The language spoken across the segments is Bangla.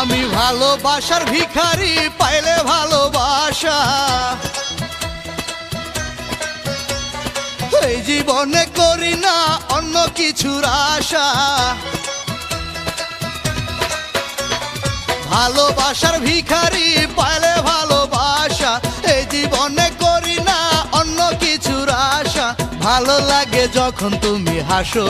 আমি ভালোবাসার ভিখারি, পাইলে ভালোবাসা এই জীবনে করি না অন্য কিছুর আশা। ভালোবাসার ভিখারি, পাইলে ভালোবাসা এই জীবনে করি না অন্য কিছুর আশা। ভালো লাগে যখন তুমি হাসো,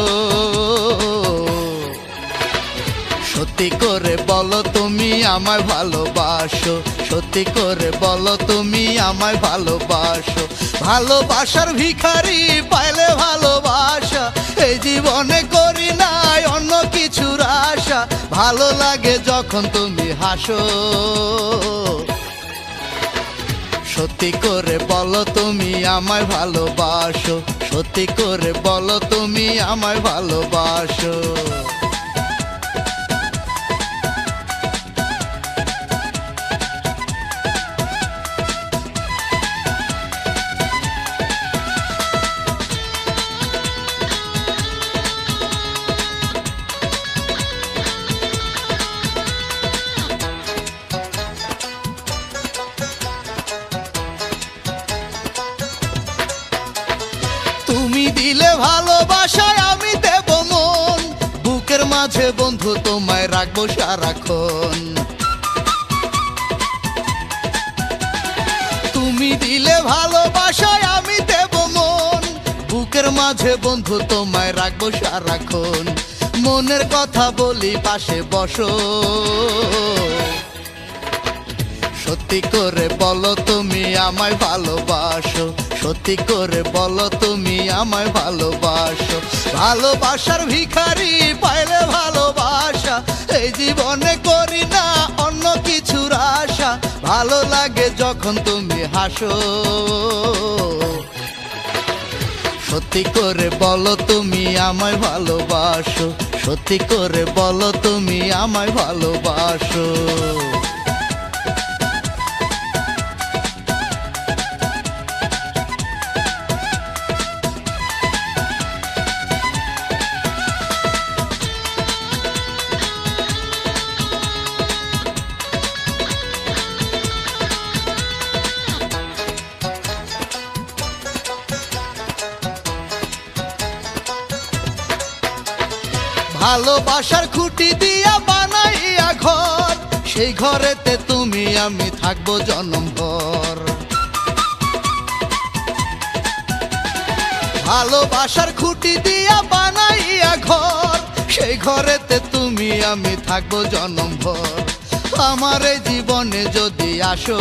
সত্যি করে বলো তুমি আমায় ভালোবাসো, সত্যি করে বলো তুমি আমায় ভালোবাসো। ভালোবাসার ভিখারি, পাইলে ভালোবাসা এই জীবনে করি না অন্য কিছুর আশা। ভালো লাগে যখন তুমি হাসো, সত্যি করে বলো তুমি আমায় ভালোবাসো, সত্যি করে বলো তুমি আমায় ভালোবাসো। তুমি দিলে ভালোবাসায় আমি দেব মন, বুকের মাঝে বন্ধু তোমায় রাখবো সারাক্ষণ। তুমি দিলে ভালোবাসায় আমি দেব মন, বুকের মাঝে বন্ধু তোমায় রাখবো সারাক্ষণ। মনের কথা বলি পাশে বসো, সত্যি করে বলো তুমি আমায় ভালোবাসো, সত্যি করে বলো তুমি আমায় ভালোবাসো। ভালোবাসার ভিখারি, পাইলে ভালোবাসা এই জীবনে করি না অন্য কিছুর আশা। ভালো লাগে যখন তুমি হাসো, সত্যি করে বলো তুমি আমায় ভালোবাসো, সত্যি করে বলো তুমি আমায় ভালোবাসো। ভালোবাসার খুঁটি দিয়া বানাইয়া ঘর, সেই ঘরেতে তুমি আমি থাকবো জনমভর। ভালোবাসার খুঁটি দিয়া বানাইয়া ঘর, সেই ঘরেতে তুমি আমি থাকবো জনমভর। আমার এই জীবনে যদি আসো,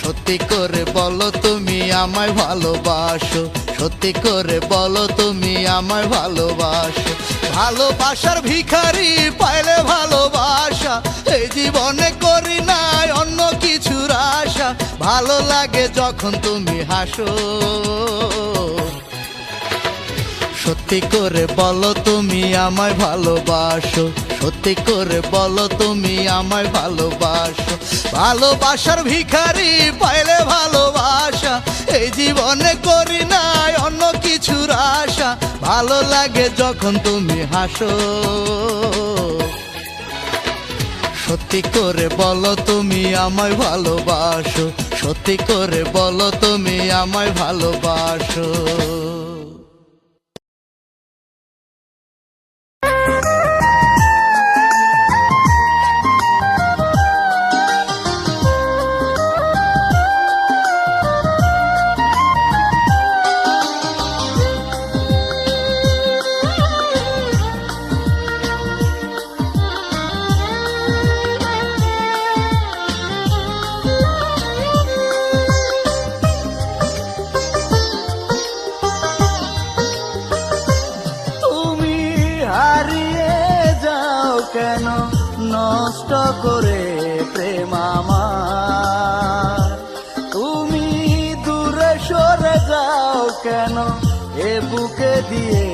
সত্যি করে বলো তুমি আমায় ভালোবাসো, সত্যি করে বলো তুমি আমায় ভালোবাসো। ভালোবাসার ভিখারি, পাইলে ভালোবাসা এই জীবনে করি না অন্য কিছুর আশা। ভালো লাগে যখন তুমি হাসো, সত্যি করে বলো তুমি আমায় ভালোবাসো, সত্যি করে বলো তুমি আমায় ভালোবাসো। ভালোবাসার ভিখারি, পাইলে ভালোবাসা এই জীবনে করি না অন্য কিছুর আশা। ভালো লাগে যখন তুমি হাসো, সত্যি করে বলো তুমি আমায় ভালোবাসো, সত্যি করে বলো তুমি আমায় ভালোবাসো। কেন নষ্ট করে প্রেম আমার, তুমি দূরে সরে যাও কেন এ বুকে দিয়ে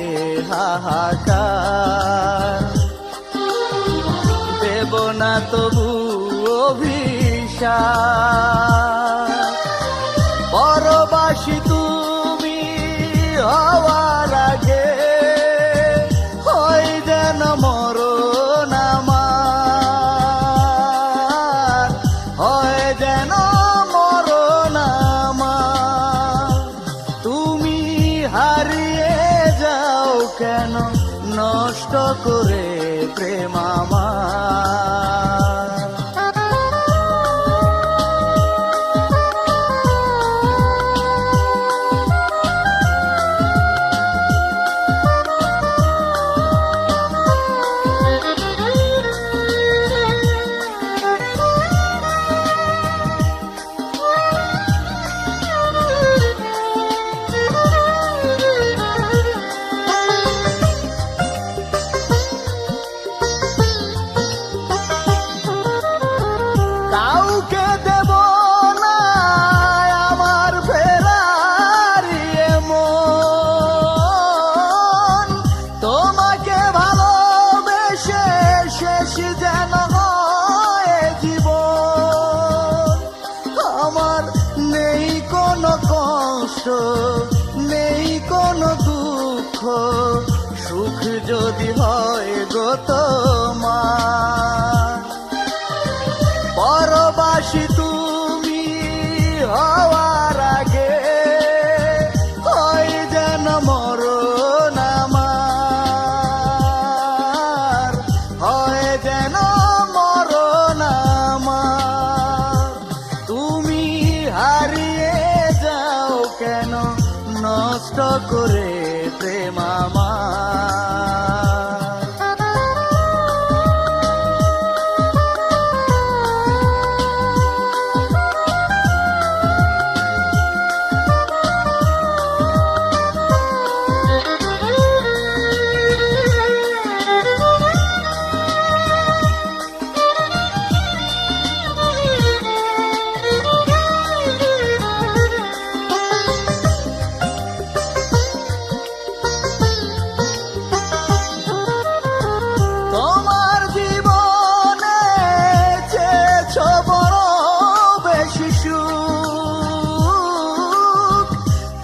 হাহাকার। দেব না তবু অভিশাপ, পরবাসী তুমি হওয়ার আগে হয় যেন মরণ। কেন নষ্ট করে প্রেম আমার। নেই কোনো দুঃখ, সুখ যদি হয় গো তোমার। পরবাসী তুমি হওয়ার আগে হয় যেন মরণ আমার, হয় যেন মরণ আমার। তুমি হারিয়ে যাও কেন নষ্ট করে প্রেম আমার।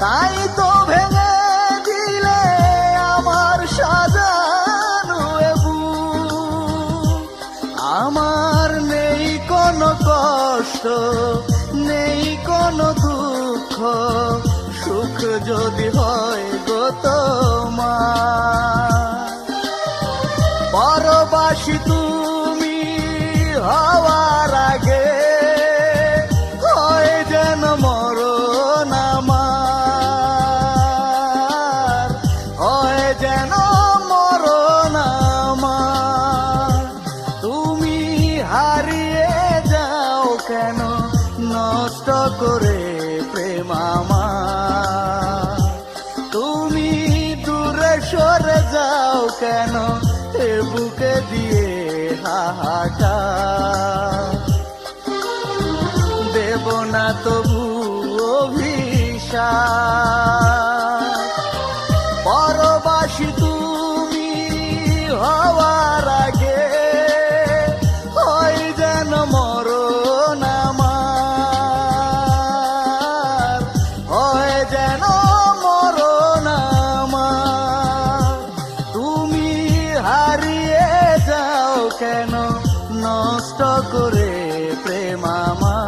তাই তো ভেঙে দিলে আমার সাজানো বুক। আমার নেই কোনো কষ্ট, নেই কোনো দুঃখ, সুখ যদি হয় গো তোমার। পরবাসী তুমি হওয়ার আগে হয় যেন মরণ আমার, হয় যেন মরণ আমার। তুমি হারিয়ে যাও কেন নষ্ট করে প্রেম আমার। তুমি দূরে সরে যাও কেন এ বুকে দিয়ে হাহাকার। দেব না তবু অভিশাপ। পরবাসী তুমি হওয়ার আগে হয় যেন মরণ আমার, হয় যেন মরণ আমার। তুমি হারিয়ে যাও কেন নষ্ট করে প্রেম আমার।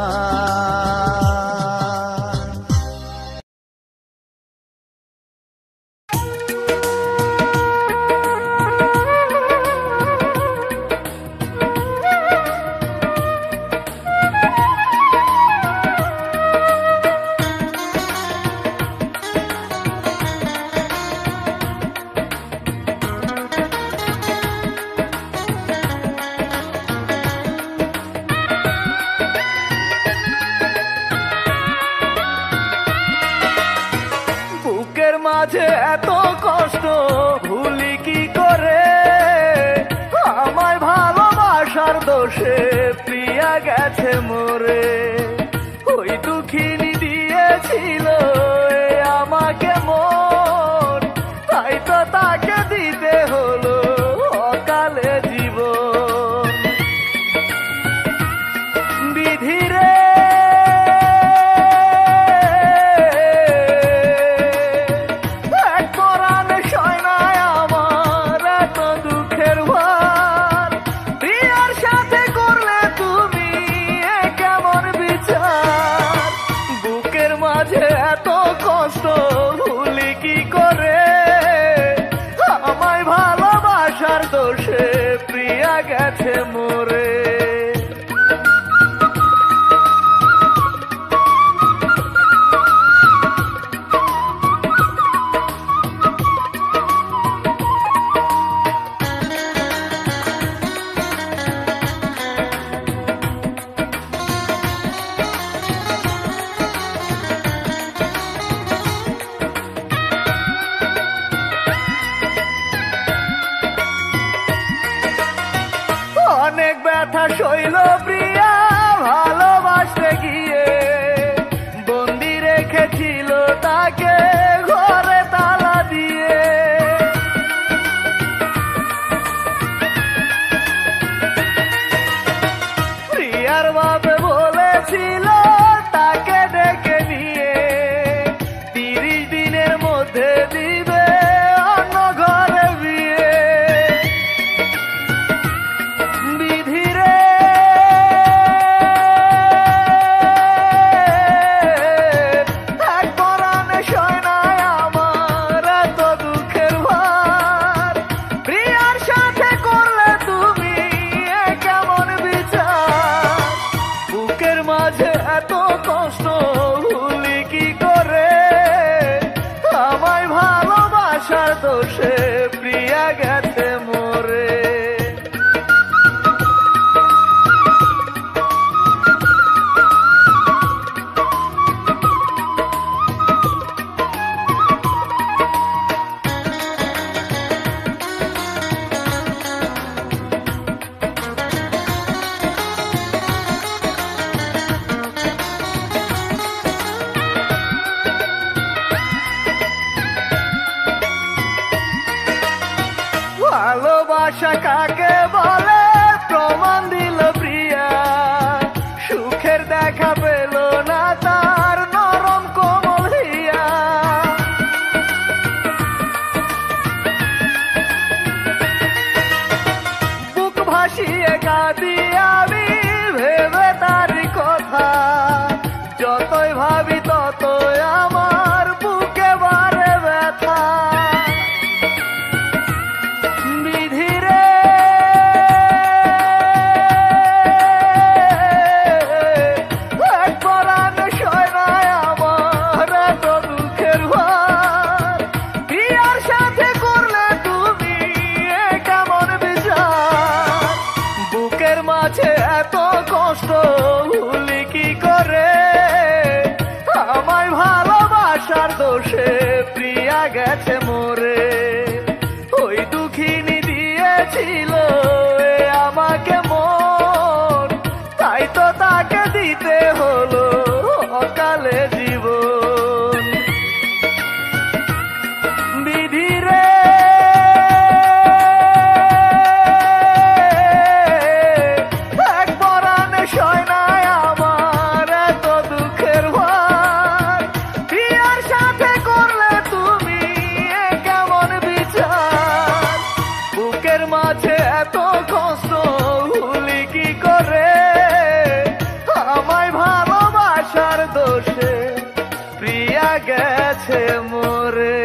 মাঝে এত কষ্ট ভুলি কি করে, আমায় ভালোবাসার দোষে প্রিয়া গেছে মরে। ওই দুঃখিনী দিয়েছিল আমাকে মন, তাই তো তাকে দিতে হলো অকালে জীবন। বিধিরে এত কষ্ট ভুলি কি করে, আমার রেখেছিল তাকে ঘরে তালা দিয়ে। প্রিয়ার বাবা বলেছিল তাকে ডেকে নিয়ে 30 দিনের মধ্যে দিবে অন্য ঘরে বিয়ে। বিধিরে এক পরাণে সয় নাই আমার এত দুঃখের ভার। প্রিয়ার সাথে করলে তুমি এ কেমন বিচার? বুকের মাঝে এত কষ্ট ভুলি কি করে? আমায় ভালোবাসার দোষে প্রিয়া গেছে মরে। ভালোবাসা কাকে বলে প্রমাণ দিল প্রিয়া। সুখের দেখা পেল না তার নরম কোমল হিয়া। বুক ভাসিয়ে কাঁদি আমি ভেবে তারি কথা। যতই ভাবি ততই আমার বুকে বাড়ে ব্যথা। বিধিরে এক পরাণে সয় নাই আমার এত দুঃখের ভার। প্রিয়ার সাথে করলে তুমি এ কেমন বিচার? বুকের মাঝে এত কষ্ট ভুলি কি করে? আমায় ভালোবাসার দোষে প্রিয়া গেছে মরে। ওই দুঃখিনী দিয়েছিল এ আমাকে মন, তাই তো তাকে দিতে হলো অকালে জীবন। বিধিরে এক পরাণে সয় নাই আমার এত দুঃখের ভার। প্রিয়ার সাথে করলে তুমি এ কেমন বিচার? বুকের মাঝে এত কষ্ট ভুলি কি করে? আমায় ভালোবাসার দোষে প্রিয়া গেছে মরে।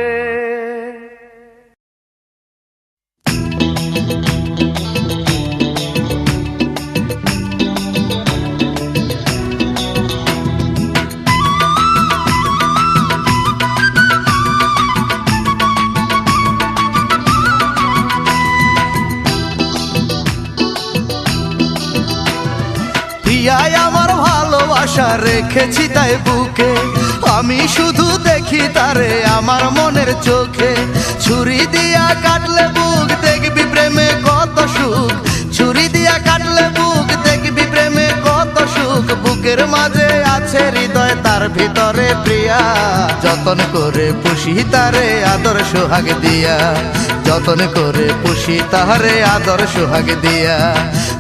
প্রিয়ায় আমার ভালোবাসা রেখেছি তাই বুকে। আমি শুধু দেখি তারে আমার মনের চোখে। ছুরি দিয়া কাটলে বুক দেখবি প্রেমে কত সুখ। ছুরি দিয়া কাটলে বুক দেখবি প্রেমে কত সুখ। বুকের মাঝে আছে হৃদয় তার ভিতরে প্রিয়া। যতন করে পুষি তারে আদর সোহাগ দিয়া। যতন করে পুষি তারে আদর সোহাগ দিয়া।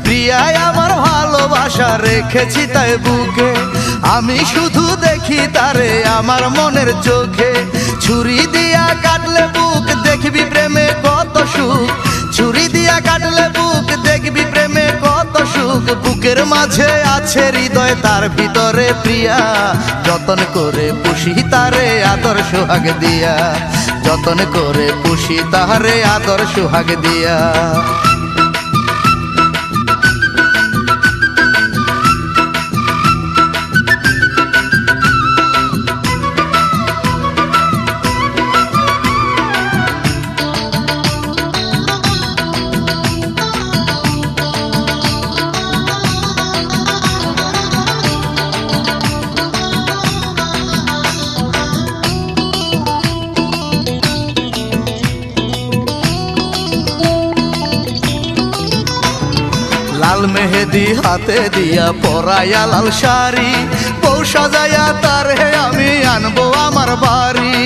প্রিয়ায় আমার ভালোবাসা রেখেছি তাই বুকে। আমি শুধু দেখি তারে আমার মনের চোখে। ছুরি দিয়া কাটলে বুক দেখবি প্রেমে কত সুখ। ছুরি দিয়া কাটলে বুক দেখবি প্রেমে কত সুখ। বুকের মাঝে আছে হৃদয় তার ভিতরে প্রিয়া। যতন করে পুষি তারে আদর সোহাগ দিয়া। যতন করে পুষি তারে আদর সোহাগ দিয়া। লাল মেহেদি হাতে দিয়া পরাইয়া লাল শাড়ি। বউ সাজাইয়া তার হে আমি আনবো আমার বাড়ি।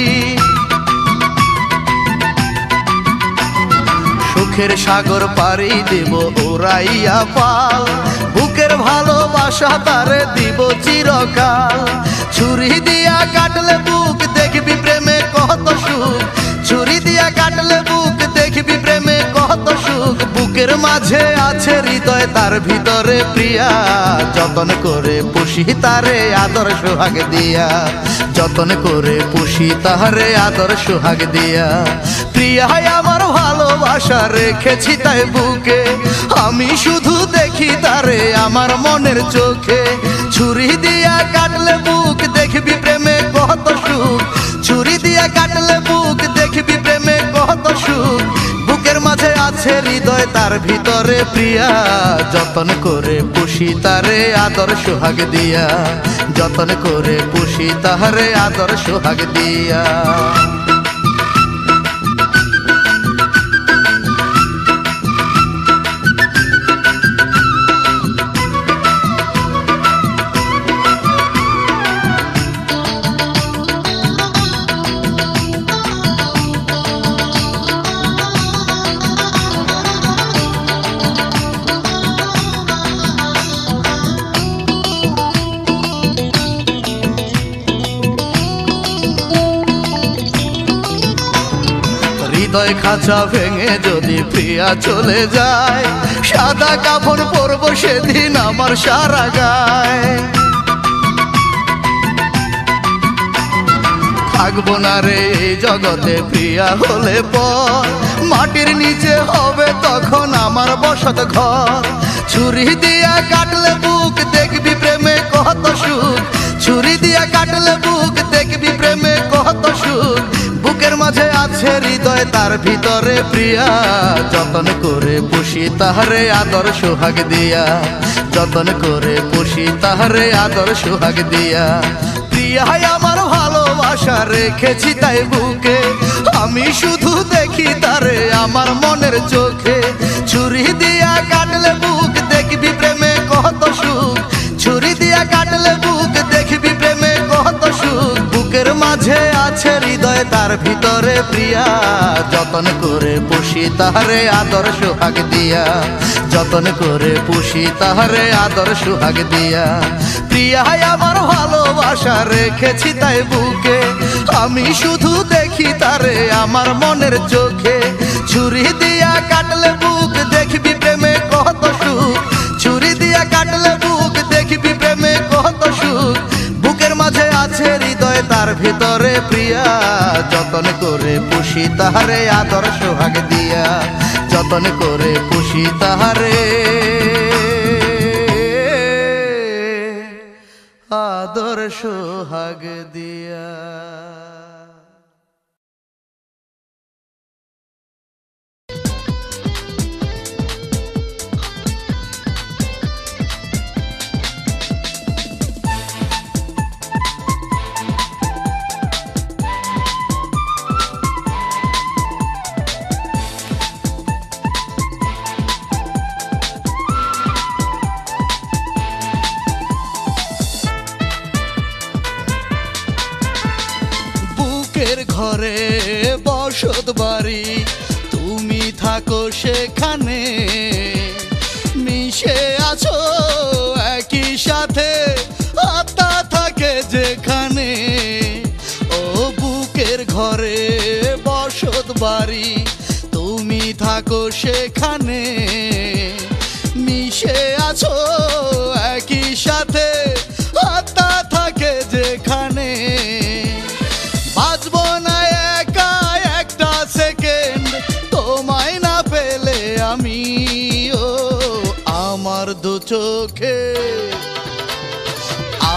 সুখের সাগর পাড়ি দেব উড়াইয়া পাল, বুকের ভালোবাসা তারে দিব চিরকাল। ছুরি দিয়া কাটলে বুক দেখবি প্রেমে কত সুখ, ছুরি দিয়া কাটলে বুক দেখবি প্রেমে কত সুখ। বুকের মাঝে আছে হৃদয় তার ভিতরে প্রিয়া, যতন করে পুষি তারে আদর সোহাগ দিয়া, যতন করে পুষি তাহারে আদর সোহাগ দিয়া। প্রিয়ায় আমার ভালোবাসা রেখেছি তাই বুকে, আমি শুধু দেখি তারে আমার মনের চোখে। ছুরি দিয়া কাটলে বুক দেখবি প্রেমে কত সুখ, ছুরি দিয়া কাটলে বুক দেখবি প্রেমে কত সুখ। বুকের মাঝে আছে হৃদয় তার ভিতরে প্রিয়া, যতন করে পুষি তারে আদর সোহাগ দিয়া, যতন করে পুষি তাহারে আদর সোহাগ দিয়া। হৃদয় খাঁচা ভেঙে যদি প্রিয়া চলে যায়, সাদা কাপড় পরবো সেদিন আমার সারা গায়। থাকবো না রে এই জগতে প্রিয়া হলে পর, মাটির নিচে হবে তখন আমার বসত ঘর। ছুরি দিয়া কাটলে বুক দেখবি প্রেমে কত সুখ, ছুরি দিয়া কাটলে বুক দেখবি প্রেমে কত সুখ। বুকের মাঝে আছে হৃদয় তার ভিতরে প্রিয়া, যতন করে পুষি তাহারে আদর সোহাগ দিয়া, যতন করে পুষি তাহারে আদর সোহাগ দিয়া। প্রিয়ায় আমার ভালোবাসা রেখেছি তাই বুকে, আমি শুধু দেখি তারে আমার মনের চোখে। ছুরি দিয়া কাটলে বুক দেখবি প্রেমে কত সুখ, ছুরি দিয়া কাটলে বুক দেখবি প্রেমে কত সুখ। বুকের মাঝে আছে হৃদয় তার ভিতরে প্রিয়া, যতন করে পুষি তাহারে আদর সোহাগ দিয়া, যতন করে পুষি তাহারে আদর সোহাগ দিয়া। প্রিয়ায় আমার ভালোবাসা রেখেছি তাই বুকে, আমি শুধু দেখি তারে আমার মনের চোখে। ছুরি দিয়া কাটলে বুক দেখবি প্রেমে কত সুখ, ছুরি দিয়া কাটলে বুক দেখবি প্রেমে কত সুখ। বুকের মাঝে আছে হৃদয় তার ভিতরে প্রিয়া, যতন করে পুষি তাহারে আদর সোহাগ দিয়া, যতন করে পুষি তাহারে আদর সোহাগ দিয়া। ঘরে বসত বাড়ি তুমি থাকো সেখানে, মিশে আছো একই সাথে আত্মা থাকে যেখানে। ও বুকের ঘরে বসত বাড়ি তুমি থাকো সেখানে, মিশে আছো একই সাথে আত্মা থাকে যেখানে। বাঁচবো না একা একটা সেকেন্ড তোমায় না পেলে আমি, ও আমার দু চোখে,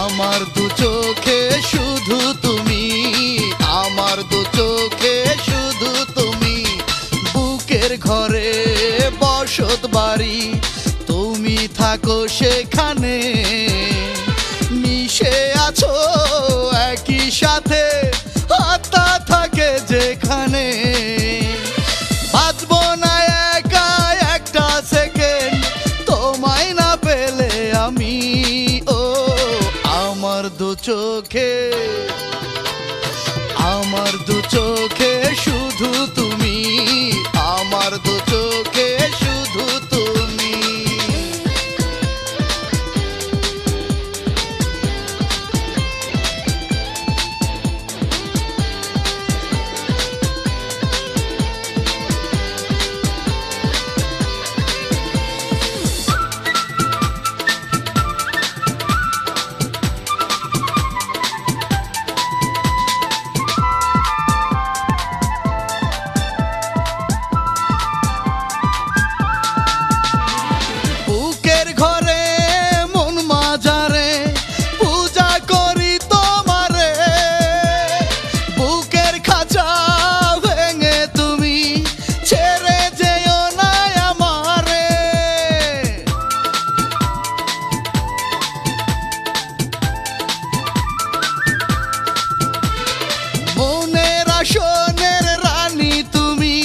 আমার দু চোখে শুধু তুমি, আমার দু চোখে শুধু তুমি। বুকের ঘরে বসত বাড়ি তুমি থাকো সেখানে, মিশে আছো একই সাথে আত্মা থাকে যেখানে। বাঁচবো না একা একটা সেকেন্ড তোমায় না পেলে আমি, ও আমার দু চোখে, আমার দু চোখে শুধু তুমি, আমার দু চোখে শুধু তুমি। বুকের ঘরে মন মাজারে পূজা করি তোমারে, বুকের খাঁচা ভেঙে তুমি ছেড়ে যেও না আমারে। মনের আসনের রানী তুমি,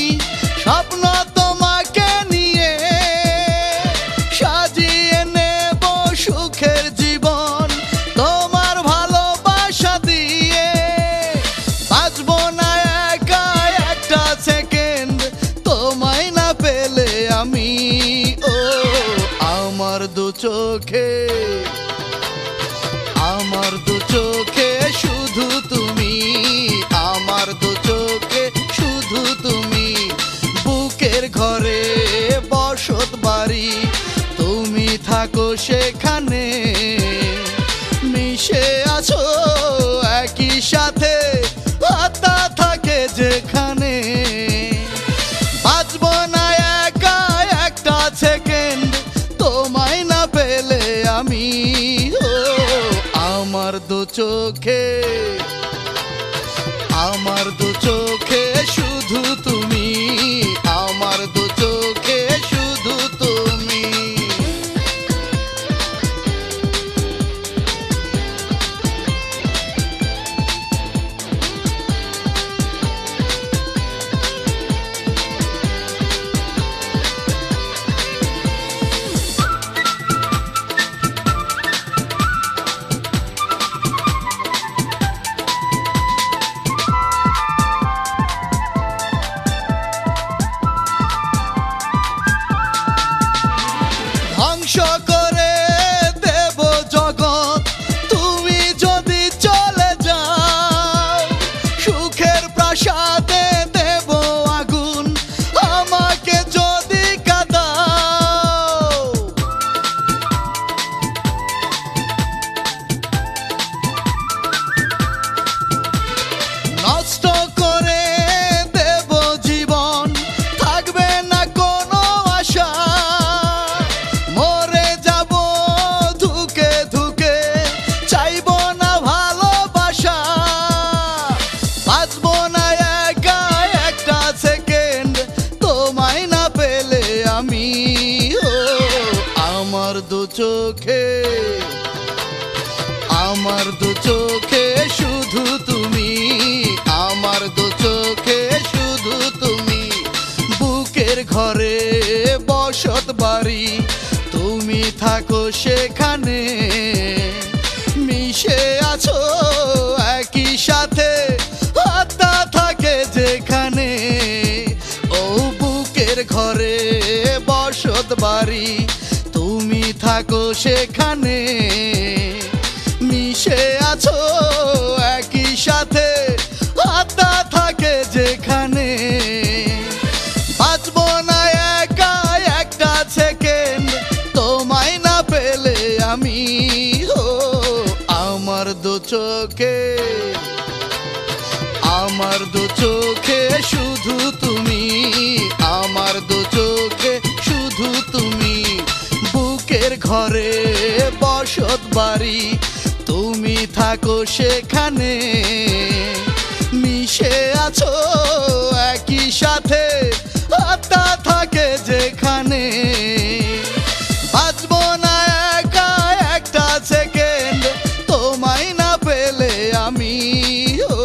স্বপ্ন তোমাকে নিয়ে সাজিয়ে নেব সুখের জীবন তোমার ভালোবাসা দিয়ে। বাঁচবো না একা একটা সেকেন্ড তোমায় না পেলে আমি। ও আমার দু চোখে, আমার দু চোখে শুধু তুমি, আমার দু চোখে শুধু তুমি। বুকের ঘরে বসত বাড়ি তুমি থাকো সেখানে, মিশে আছো একই সাথে আত্মা থাকে যেখানে। বাঁচবো না একা একটা সেকেন্ড তোমায় না পেলে আমি। ও আমার দু চোখে, আমার দু চোখে শুধু তুমি, আমার দু চোখে শুধু তুমি। ধ্বংস করে দেব জগৎ তুমি যদি চলে যাও, সুখের প্রাসাদে দেব আগুন আমাকে যদি কাঁদাও। নষ্ট করে দেব জীবন থাকবে না কোনো আশা, মরে যাব ধুকে ধুকে চাইবো না ভালোবাসা। বাঁচবো না একা একটা সেকেন্ড তোমায় না পেলে আমি। ও আমার দু চোখে, আমার দু চোখে শুধু তুমি, আমার দু চোখে শুধু তুমি। বুকের ঘরে বসত বাড়ি তুমি থাকো সেখানে, মিশে আছো একই সাথে আত্মা থাকে যেখানে। ও বুকের ঘরে বসত বাড়ি তুমি থাকো সেখানে, মিশে আছো একই সাথে আত্মা থাকে যেখানে। বাঁচবো না একা একটা সেকেন্ড তোমায় না পেলে আমি। ও আমার দু চোখে, আমার দু চোখে শুধু তুমি, আমার দু চোখে শুধু তুমি। বুকের ঘরে বসত বাড়ি তুমি থাকো সেখানে, মিশে আছো একই সাথে আত্মা থাকে যেখানে। বাঁচবো না একা একটা সেকেন্ড তোমায় না পেলে আমি। ও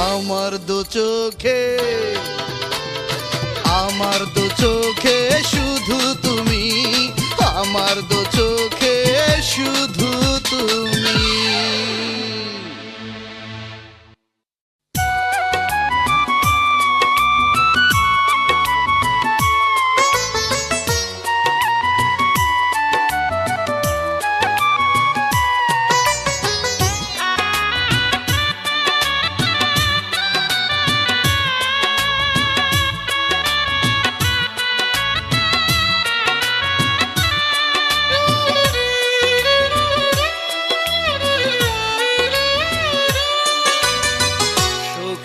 আমার দু চোখে, আমার দু চোখে শুধু তুমি, আমার দু চোখে শুধু তুমি।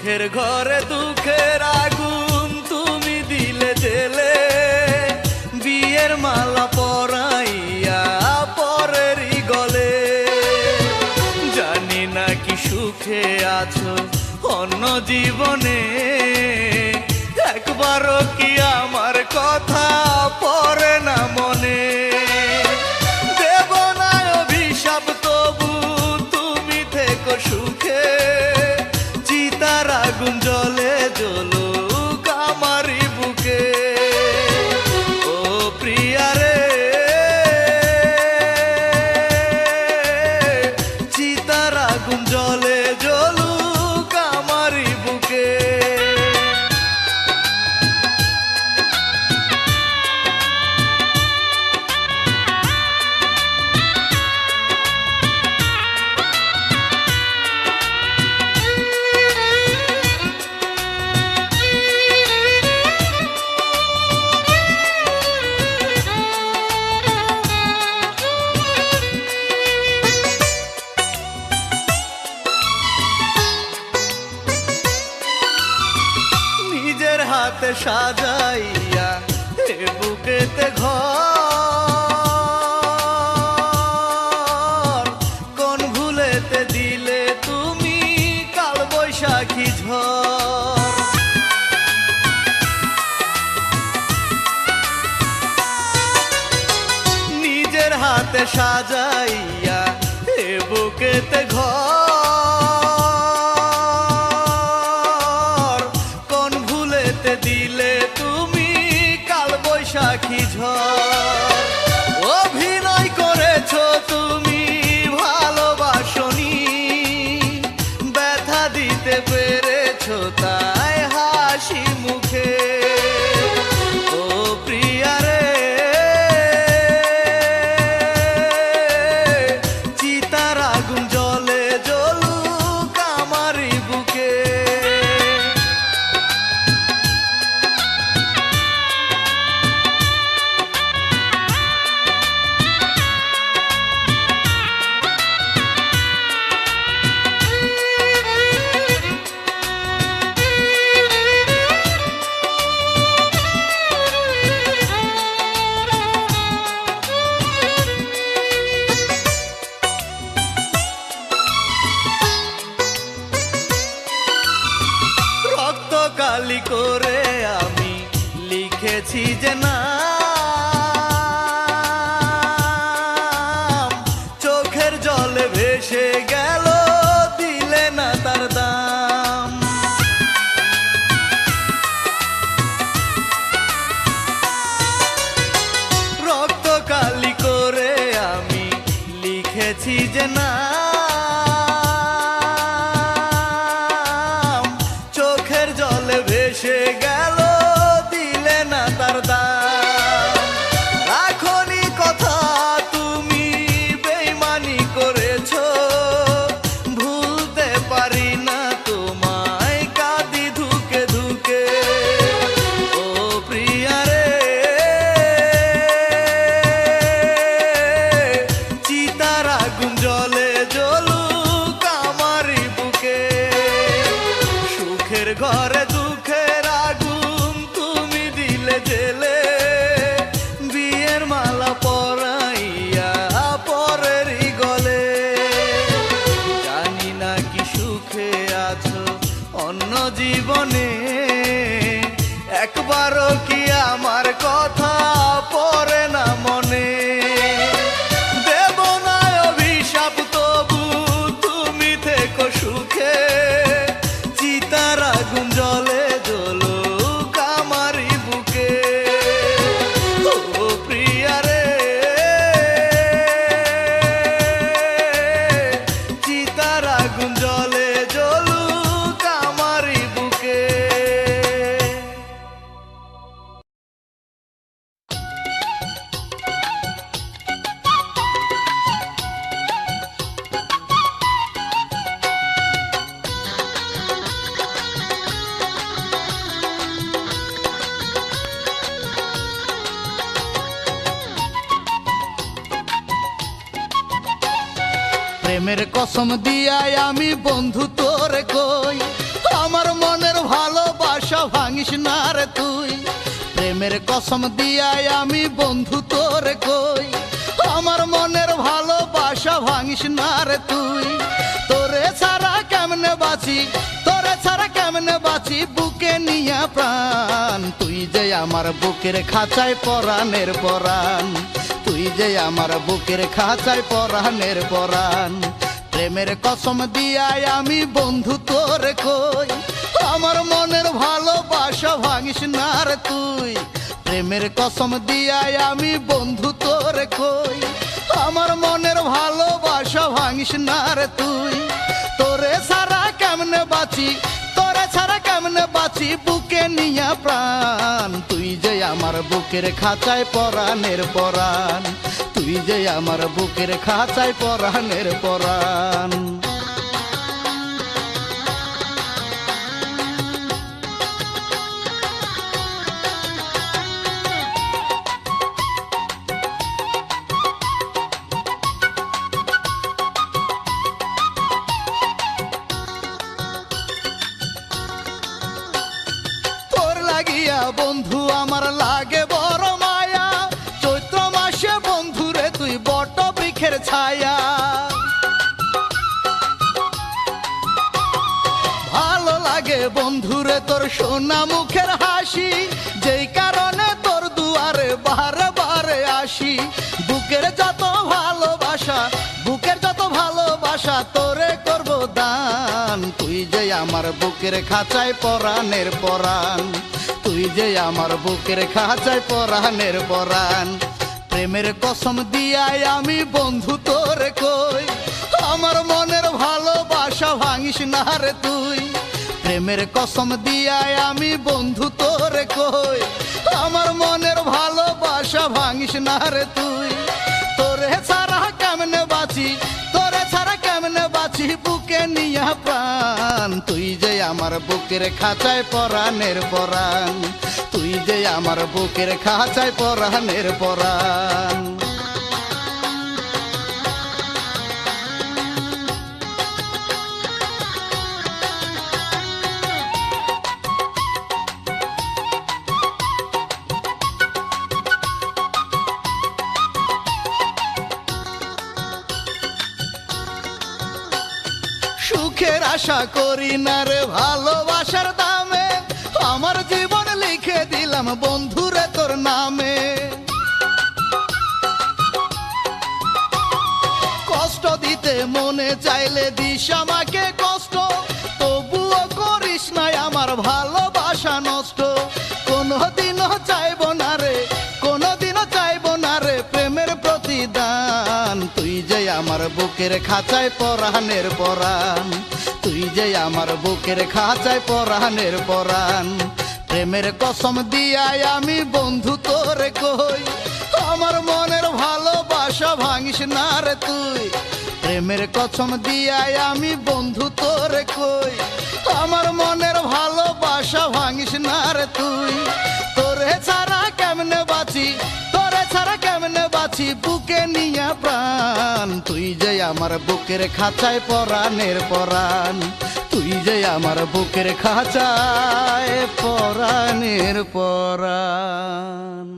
সুখের ঘরে দুঃখের আগুন তুমি দিলে জেলে বিয়ের মালা পরাইয়া পরেরই গলে জানি না কি সুখে আছো অন্য জীবনে একবারও কি আমার কথা পড়ে না মনে দেব না অভিশাপ তবু তুমি থেকো সুখে চিতার আগুন জ্বলে জ্বলুক আমারই বুকে ও প্রিয়া রে চিতার আগুন জ্বলে জ্বলুক আমারই বুকে নিজের হাতে সাজাইয়া এ বুকেতে ঘর কোন ভুলেতে দিলে তুমি কাল বৈশাখী ঝড় নিজের হাতে সাজাইয়া এ বুকেতে ঘর কোন ভুলেতে দিলে তুমি কাল বৈশাখী ঝড় অভিনয় করেছো তুমি ভালোবাসনি ব্যথা দিতে পেরেছো তাই হাসি মুখে ও প্রিয়া রে চিতার আগুন জ্বলে জ্বলুক আমারই বুকে রক্ত কালি করে আমি লিখেছি যে নাম চোখের জলে ভেসে গেল দিলে না তার দাম রক্ত কালি করে আমি লিখেছি যে নাম চোখের জলে ভেসে গেল দিলে না তার দাম রাখনি কথা তুমি বেইমানি করেছো ভুলতে পারি না তোমায় কাঁদি ধুকে ধুকে ও প্রিয়া রে চিতার আগুন জ্বলে জ্বলুক আমারই বুকে সুখের ঘরে দুঃখের আগুন তুমি দিলে জেলে বিয়ের মালা পরাইয়া পরেরই গলে জানি না কি সুখে আছো অন্য জীবনে একবারও কি আমার কথা পড়ে না মনে দেব না অভিশাপ তবু তুমি থেকো সুখে চিতার আগুন জ্বলে জ্বলুক আমারই বুকে ও প্রিয়া রে চিতার আগুন জ্বলে জ্বলুক আমারই বুকে প্রেমের কসম দিয়াই আমি বন্ধু তোরে কই আমার ভাঙিস না রে তুই। প্রেমের কসম দিয়াই আমি বন্ধু তোরে কই, আমার মনের ভালোবাসা ভাঙিস না রে তুই। তোরে ছাড়া কেমনে বাঁচি, তোরে ছাড়া কেমনে বাঁচি, বুকে নিয়া প্রাণ। তুই যে আমার বুকের খাঁচায় পরাণের পরাণ, তুই যে আমার বুকের খাঁচায় পরাণের পরাণ। প্রেমের কসম দিয়াই আমি বন্ধু তোরে কই, আমার মনের ভালোবাসা ভাঙিস না রে তুই। প্রেমের কসম দিয়াই আমি বন্ধু তোরে কই, আমার মনের ভালোবাসা ভাঙিস না রে তুই। তোরে ছাড়া কেমনে বাঁচি, তোরে ছাড়া কেমনে বাঁচি, বুকে নিয়া প্রাণ। তুই যে আমার বুকের খাঁচায় পরাণের পরাণ, তুই যে আমার বুকের খাঁচায় পরাণের পরাণ। তোর লাগিয়া বন্ধু আমার লাগে বড় মায়া, চৈত্র মাসে বন্ধুরে তুই বট বৃক্ষের ছায়া। ভালো লাগে বন্ধুরে তোর সোনা মুখের হাসি, যেই কারণে তোর দুয়ারে বারে বারে আসি। বুকের যত ভালোবাসা, বুকের যত ভালোবাসা তোরে করব দান। তুই যে আমার বুকের খাঁচায় পরাণের পরাণ, তুই যে আমার বুকের খাঁচায় পরাণের পরাণ। প্রেমের কসম দিয়াই আমি বন্ধু তোরে কই, আমার মনের ভালোবাসা ভাঙিস না রে তুই। প্রেমের কসম দিয়াই আমি বন্ধু তোরে কই, আমার মনের ভালোবাসা ভাঙিস না রে তুই। তোরে ছাড়া কেমনে বাঁচি, তোরে ছাড়া কেমনে বাঁচি, বুকে নিয়া প্রাণ। তুই যে আমার বুকের খাঁচায় পরাণের পরাণ, তুই যে আমার বুকের খাঁচায় পরাণের পরাণ। সুখের আশা করি না রে ভালোবাসার দামে, আমার জীবন লিখে দিলাম বন্ধুরে তোর নামে। কষ্ট দিতে মনে চাইলে দিস আমাকে কষ্ট, তবুও করিস নাই আমার ভালোবাসা নষ্ট। কোনোদিনও চাইব না রে, কোনোদিনও চাইব না রে প্রেমের প্রতিদান। তুই যে আমার বুকের খাঁচায় পরাণের পরাণ, তুই যে আমার বুকের খাঁচায় পরাণের পরাণ। প্রেমের কসম দিয়াই আমি বন্ধু তোরে কই, আমার মনের ভালোবাসা ভাঙিস না রে তুই। প্রেমের কসম দিয়াই আমি বন্ধু তোরে কই, আমার মনের ভালোবাসা ভাঙিস না রে তুই। তোরে ছাড়া কেমনে বাঁচি, তোরে ছাড়া কেমনে বাঁচি, বুকে নিয়া প্রাণ। তুই যে আমার বুকের খাঁচায় পরাণের পরাণ, তুই যে আমার বুকের খাঁচায় পরাণের পরাণ।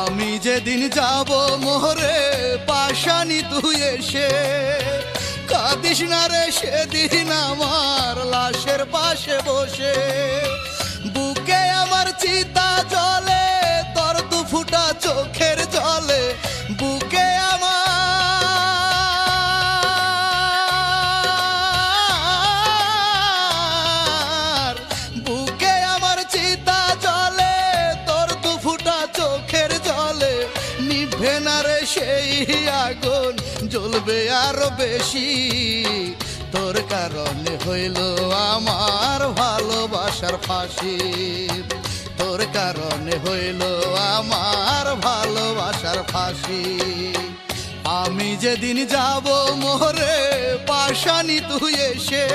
আমি যেদিন যাব মোহরে পাশানি তুই এসে, কাঁদিস না রে সেদিন আমার লাশের পাশে বসে। বুকে আমার চিতা জলে, তোর দু ফুটা চোখের জলে, বুকে আমার, বুকে আমার চিতা জলে, তোর দু ফুটা চোখের জলে। নিভে না রে সেই আগুন, জ্বলবে আরো বেশি। তোর কারণে হইল আমার ভালোবাসার ফাঁসি, তোর তোর কারণে হইল আমার ভালোবাসার ফাঁসি। আমি যেদিন যাব মোরে পাশানি তুই এসে,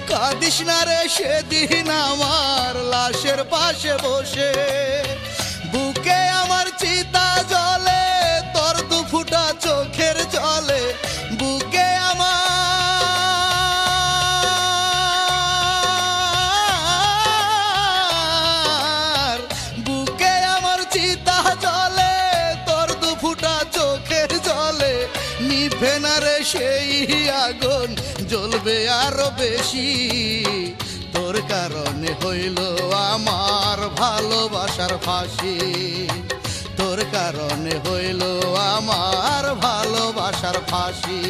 কাঁদিস না রে সেদিন আমার লাশের পাশে বসে। বুকে আমার চিতা জ্বলে তোর দু ফুটা চোখের জলে, বুকে আমার চিতা জ্বলে তোর দু ফুটা চোখের জলে। নিভে না রে সেই আগুন, জ্বলবে আরো বেশি। তোর কারণে হইল আমার ভালোবাসার ফাঁসি। তোর কারণে হইল আমার ভালোবাসার ফাঁসি।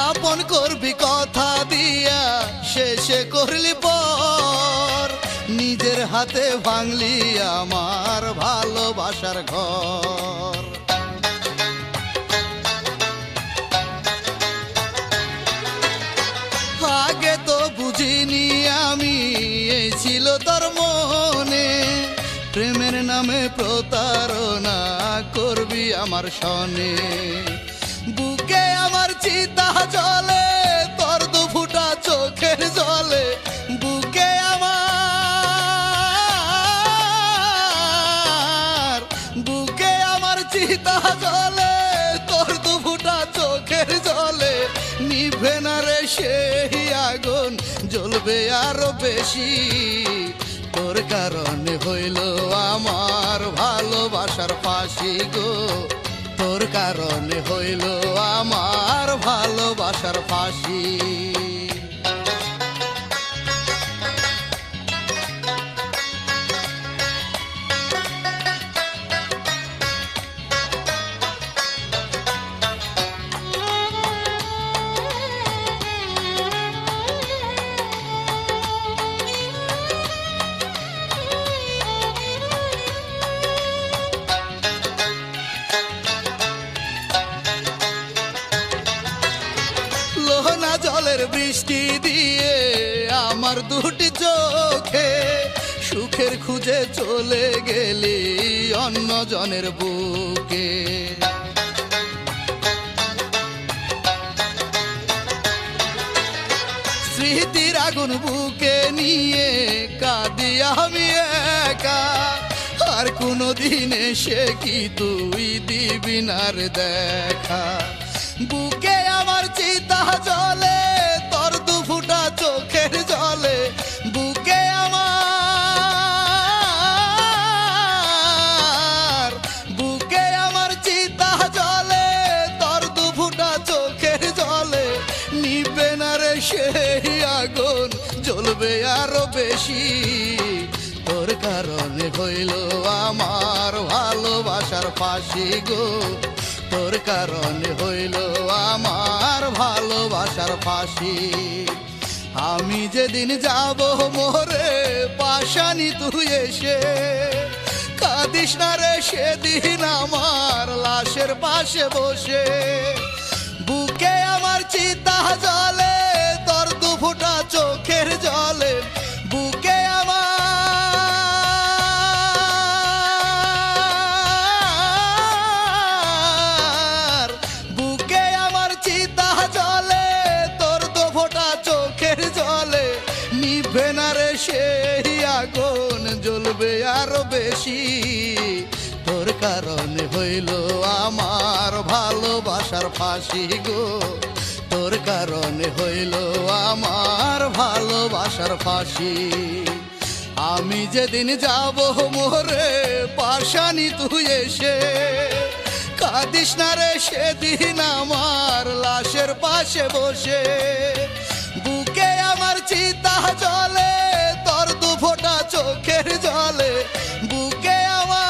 আপন করবি কথা দিয়া শেষে করলি পর, নিজের হাতে ভাঙলি আমার ভালোবাসার ঘর। আগে তো বুঝিনি আমি এই ছিল তোর মনে, প্রেমের নামে প্রতারণা করবি আমার সনে। বুকে আমার চিতা জ্বলে তোর দু ফুটা চোখের জলে, বুকে আমার চিতা জ্বলে তোর দু ফুটা চোখের জলে। নিভে না রে সেই আগুন, জ্বলবে আরো বেশি। তোর কারণে হইল আমার ভালোবাসার ফাঁসি গো, তোর কারণে হইল আমার ভালোবাসার ফাঁসি। লোহনা জলের বৃষ্টি দিয়ে আমার দুটি চোখে, সুখের খুঁজে চলে গেলি অন্য জনের বুকে। স্মৃতির আগুন বুকে নিয়ে কাঁদি আমি একা, আর কোনো দিন এসে কি তুই দিবি না রে দেখা। বুকে আমার চিতা জ্বলে তোর দু ফুটা চোখের জলে, বুকে আমার চিতা জ্বলে তোর দু ফুটা চোখের জলে। নিবে না রে সেই আগুন, জ্বলবে আরো বেশি। তোর কারণে হইল আমার ভালোবাসার ফাঁসি গো, তোর কারণে হইল আমার ভালোবাসার ফাঁসি। আমি যেদিন যাব মোরে পাশানি তুই এসে, কাঁদিস না রে সেদিন আমার লাশের পাশে বসে। বুকে আমার চিতা জ্বলে তোর দু ফুটা চোখের জলে, বুকে আমার চিতা জ্বলে তোর দু ফোঁটা চোখের জলে। নিভে না রে সেই আগুন, জ্বলবে আরো বেশি। তোর কারণে হইল আমার ভালোবাসার ফাঁসি গো, তোর কারণে হইল আমার ভালোবাসার ফাঁসি। আমি যেদিন যাব মোরে পাশানি তুই এসে, কাঁদিস না রে সেদিন আমার লাশের পাশে বসে। বুকে আমার চিতা জ্বলে তোর দু ফোঁটা চোখের জলে, বুকে আমার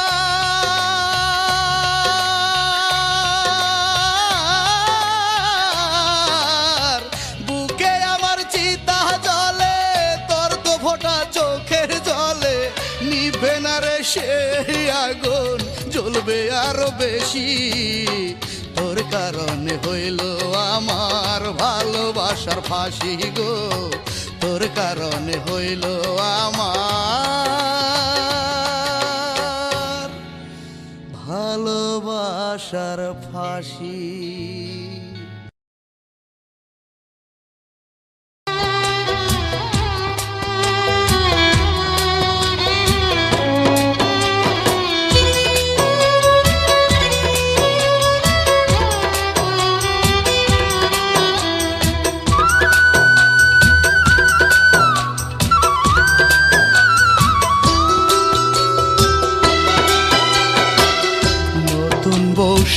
নিভবে না রে সেই আগুন, জ্বলবে আরো বেশি। তোর কারণে হইল আমার ভালোবাসার ফাঁসি গো, তোর কারণে হইল আমার ভালোবাসার ফাঁসি।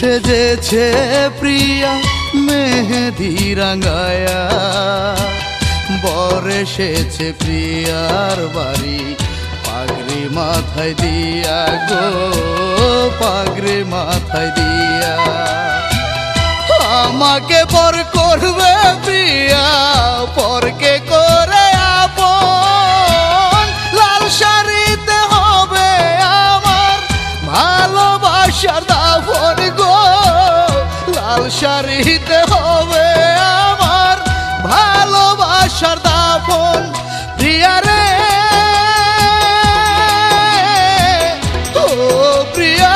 সেজেছে প্রিয়া মেহেদি রাঙায়া, বর এসেছে প্রিয়ার বাড়ি পাগড়ি মাথায় দিয়া গো, পাগড়ি মাথায় দিয়া। আমাকে পর করবে প্রিয়া, পরকে করে আপন, লাল শাড়িতে হবে আমার ভালোবাসার দাফন গো, লাল শাড়িতে হবে আমার ভালোবাসার দাফন। প্রিয়া রে ও প্রিয়া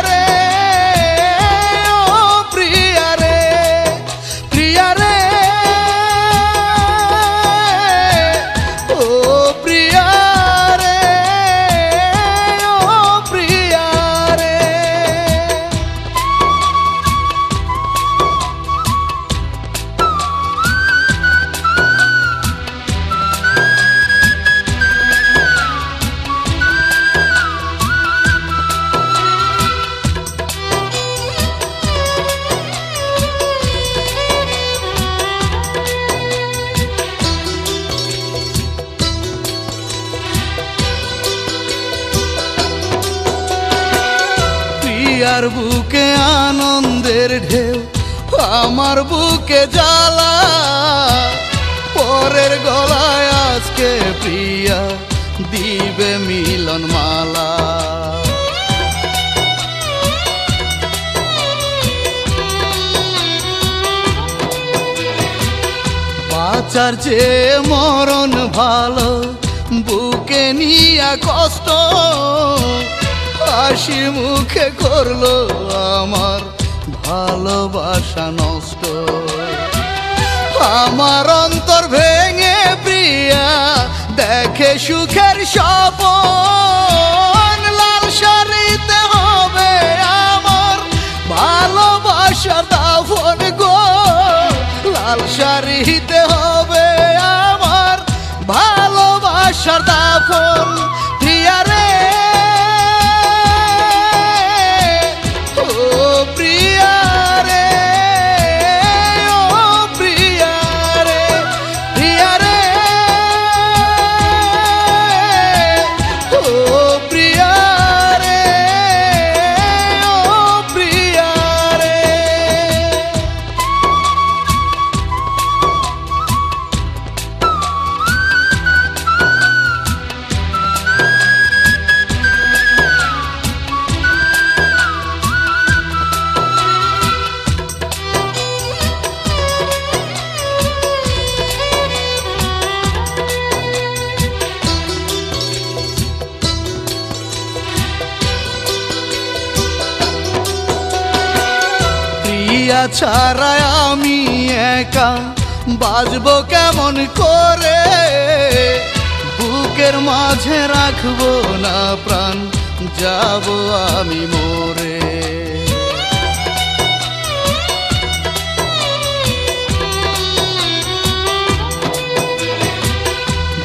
রে, ও প্রিয়া রে, প্রিয়া রে ও প্রিয়া রে, ও প্রিয়া রে। প্রিয়ার বুকে আনন্দের ঢেউ, আমার বুকে জ্বালা, পরের গলায় আজকে প্রিয়া দিবে মিলন মালা। বাঁচার যে মরণ ভালো, বুকে নিয়া কষ্ট, হাসি মুখে করলো আমার ভালোবাসা নষ্ট। আমার অন্তর ভেঙে প্রিয়া দেখে সুখের স্বপন, লাল শাড়িতে হবে আমার ভালোবাসার দাফন গো, লাল শাড়িতে হবে আমার ভালোবাসার দাফন। প্রিয়া রে ও প্রিয়া রে, ও প্রিয়া রে, প্রিয়া রে ও প্রিয়া রে, ও প্রিয়া রে। প্রিয়া ছাড়া আমি একা বাজবো কেমন করে, বুকের মাঝে রাখবো না প্রাণ, যাব আমি মরে।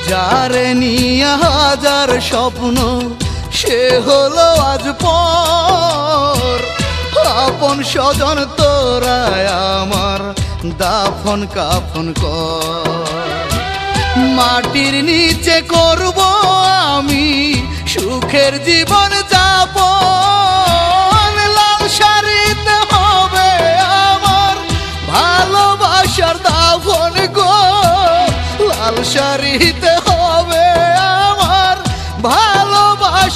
যারে নিয়ে হাজার স্বপ্ন সে হলো আজ পর, আপন স্বজন তোরা আমার দাফন কাফন কর। মাটির নিচে করব আমি সুখের জীবন যাপন, লাল শাড়িতে হবে আমার ভালোবাসার দাফন গো, লাল শাড়িতে হবে আমার ভালোবাসা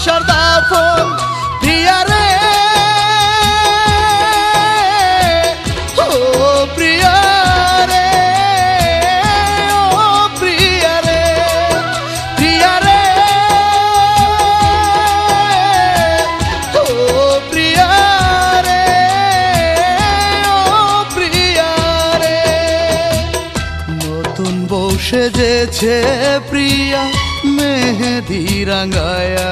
এসেছে প্রিয়া মেহেদি রাঙায়া,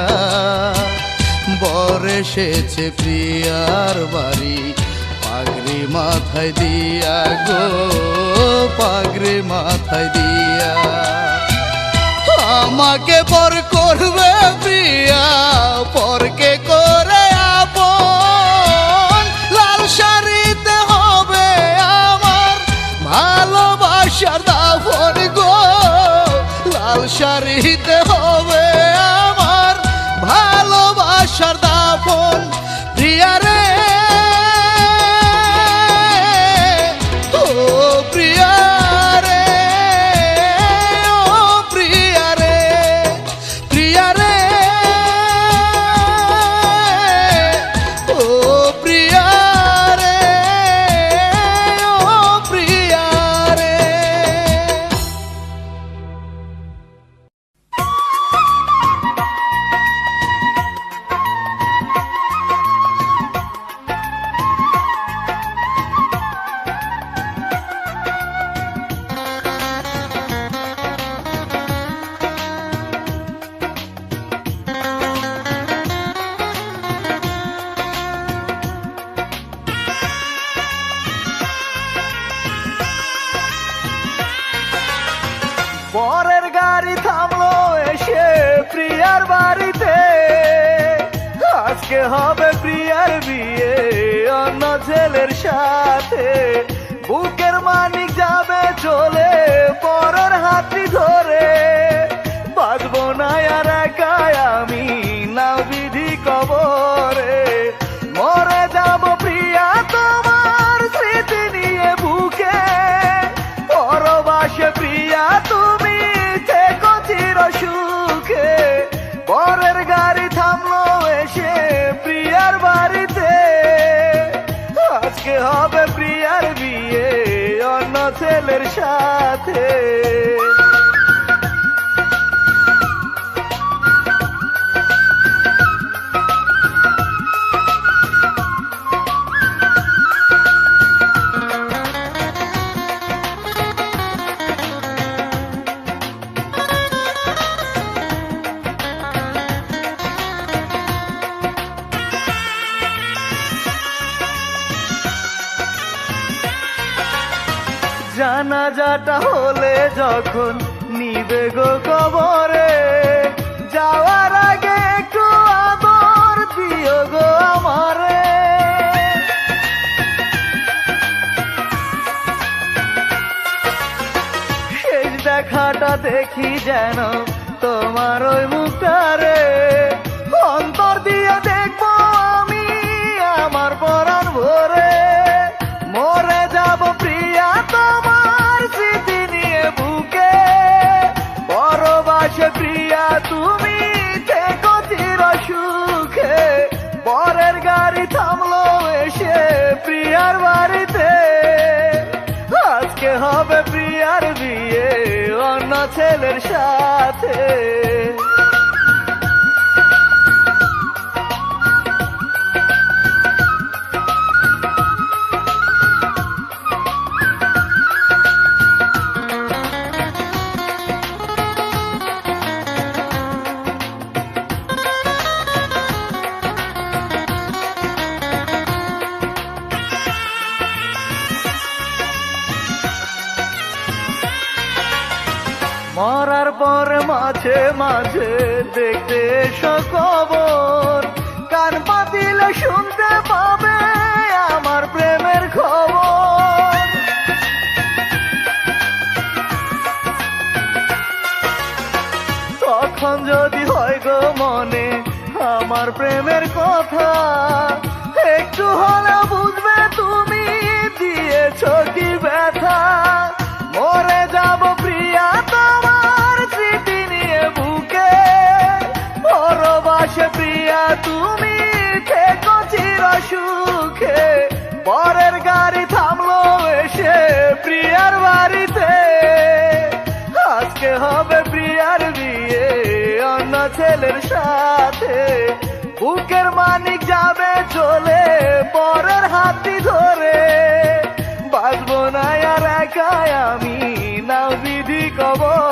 বর এসেছে প্রিয়ার বাড়ি পাগড়ি মাথায় দিয়া গো, পাগড়ি মাথায় দিয়া। আমাকে পর করবে প্রিয়া, পরকে করে আপন, লাল শাড়িতে হবে আমার ভালোবাসার দাফন গো, লাল শাড়িতে হবে আমার ভালোবাসার দাফন। প্রিয়া রে ও প্রিয়া রে, ও প্রিয়া রে, প্রিয়া রে ও প্রিয়া রে, ও প্রিয়া রে। পরের গাড়ি থামলো এসে প্রিয়ার বাড়িতে, আজকে হবে প্রিয়ার বিয়ে অন্য ছেলের সাথে। বুকের মানিক যাবে চলে পরের হাতটি ধরে, বাঁচবো না আর একাই আমি না বিধি কবরে। মরে যাব প্রিয়া তোমার স্মৃতি নিয়ে বুকে, পরবাসে প্রিয়া তুমি থেকো চির সুখে। পরের গাড়ি থামলো এসে প্রিয়ার বাড়িতে, আজকে হবে প্রিয়ার বিয়ে অন্য ছেলের সাথে। জানাজাটা হলে যখন নিবে গো কবরে, যাওয়ার আগে একটু আদর দিও গো আমারে। শেষ দেখাটা দেখি যেন তোমার ওই মুখটারে, অন্তর দিয়ে দেখবো আমি আমার পরাণ ভরে। মরে যাব প্রিয়া তোমার স্মৃতি নিয়ে বুকে, পরবাসে প্রিয়া তুমি থেকো চির সুখে। পরের গাড়ি থামলো এসে প্রিয়ার বাড়িতে, আজকে হবে প্রিয়ার বিয়ে অন্য ছেলের সাথে। মরার পর মাঝে মাঝে দেখতে এসো খবর, কান পাতিলে শুনতে পাবে আমার প্রেমের খবর। তখন যদি হয় গো মনে আমার প্রেমের কথা, একটু হলেও বুঝবে তুমি দিয়েছো কি ব্যথা। মরে যাব প্রিয়া তোমার স্মৃতি নিয়ে বুকে, পরবাসে প্রিয়া তুমি থেকো চির সুখে। পরের গাড়ি থামলো এসে প্রিয়ার বাড়িতে, আজকে হবে প্রিয়ার বিয়ে অন্য ছেলের সাথে। বুকের মানিক যাবে চলে পরের হাতটি ধরে, বাঁচবো না আর একাই আমি না বিধি কবর।